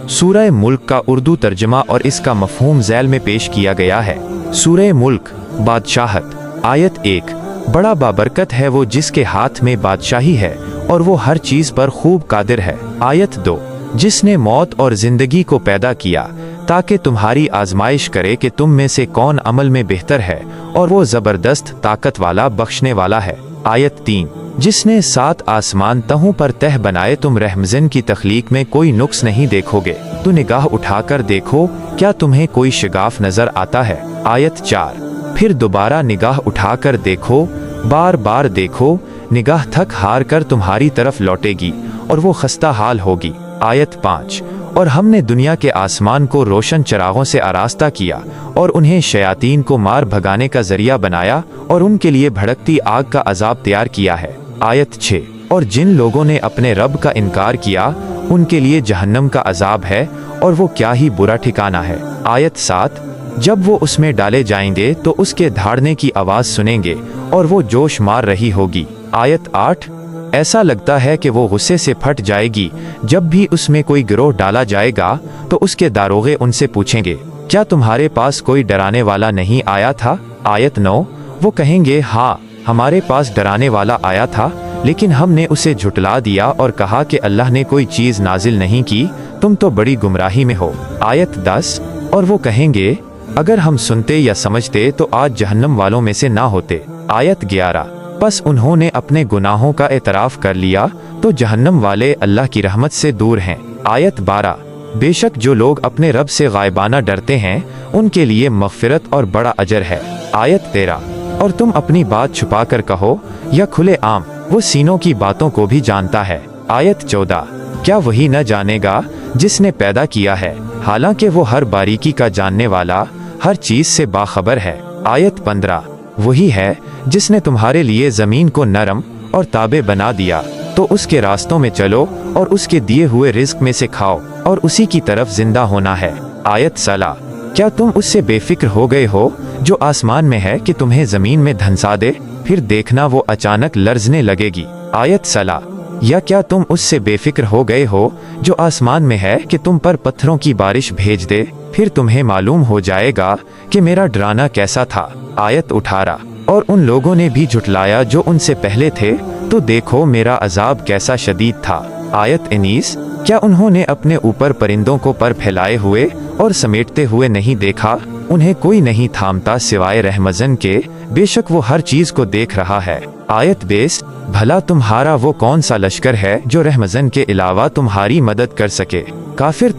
सूरह मुल्क का उर्दू तर्जमा और इसका मफहूम झैल में पेश किया गया है। सूरह मुल्क, बादशाहत। आयत 1। बड़ा बाबरकत है वो जिसके हाथ में बादशाही है और वो हर चीज पर खूब कादिर है। आयत 2। जिसने मौत और जिंदगी को पैदा किया ताकि तुम्हारी आजमाइश करे कि तुम में से कौन अमल में बेहतर है, और वो जबरदस्त ताकत वाला बख्शने वाला है। आयत 3। जिसने 7 आसमान तहों पर तह बनाए, तुम रहमज़न की तख्लीक में कोई नुक्स नहीं देखोगे, तो निगाह उठाकर देखो क्या तुम्हें कोई शिगाफ नजर आता है। आयत 4। फिर दोबारा निगाह उठाकर देखो, बार बार देखो, निगाह थक हार कर तुम्हारी तरफ लौटेगी और वो खस्ता हाल होगी। आयत 5। और हमने दुनिया के आसमान को रोशन चरागों से आरास्ता किया और उन्हें शयातीन को मार भगाने का जरिया बनाया और उनके लिए भड़कती आग का अजाब तैयार किया है। आयत 6। और जिन लोगों ने अपने रब का इनकार किया उनके लिए जहन्नम का अजाब है और वो क्या ही बुरा ठिकाना है। आयत 7। जब वो उसमें डाले जाएंगे तो उसके धाड़ने की आवाज़ सुनेंगे और वो जोश मार रही होगी। आयत 8। ऐसा लगता है कि वो गुस्से से फट जाएगी जब भी उसमें कोई गिरोह डाला जाएगा तो उसके दारोगे उनसे पूछेंगे, क्या तुम्हारे पास कोई डराने वाला नहीं आया था। आयत 9। वो कहेंगे, हाँ हमारे पास डराने वाला आया था, लेकिन हमने उसे झुटला दिया और कहा कि अल्लाह ने कोई चीज़ नाजिल नहीं की, तुम तो बड़ी गुमराही में हो। आयत 10। और वो कहेंगे, अगर हम सुनते या समझते तो आज जहन्नम वालों में से ना होते। आयत 11। बस उन्होंने अपने गुनाहों का एतराफ़ कर लिया तो जहन्नम वाले अल्लाह की रहमत से दूर हैं। आयत 12। बेशक जो लोग अपने रब से गायबाना डरते हैं उनके लिए मग़फ़िरत और बड़ा अजर है। आयत 13। और तुम अपनी बात छुपा कर कहो या खुले आम, वो सीनों की बातों को भी जानता है। आयत 14। क्या वही न जानेगा जिसने पैदा किया है, हालांकि वो हर बारीकी का जानने वाला, हर चीज़ से बाखबर है। आयत 15। वही है जिसने तुम्हारे लिए ज़मीन को नरम और ताबे बना दिया, तो उसके रास्तों में चलो और उसके दिए हुए रिज़्क में से खाओ और उसी की तरफ जिंदा होना है। आयत 16। क्या तुम उससे बेफिक्र हो गए हो जो आसमान में है कि तुम्हें ज़मीन में धंसा दे, फिर देखना वो अचानक लर्जने लगेगी। आयत 16। या क्या तुम उससे बेफिक्र हो गए हो जो आसमान में है कि तुम पर पत्थरों की बारिश भेज दे, फिर तुम्हें मालूम हो जाएगा कि मेरा डराना कैसा था। आयत 18। और उन लोगों ने भी झुटलाया जो उनसे पहले थे, तो देखो मेरा अजाब कैसा शदीद था। आयत 19। क्या उन्होंने अपने ऊपर परिंदों को पर फैलाए हुए और समेटते हुए नहीं देखा, उन्हें कोई नहीं थामता सिवाय रहमज़न के, बेशक वो हर चीज को देख रहा है। आयत 20। भला तुम्हारा वो कौन सा लश्कर है जो रहमज़न के अलावा तुम्हारी मदद कर सके। काफिर तो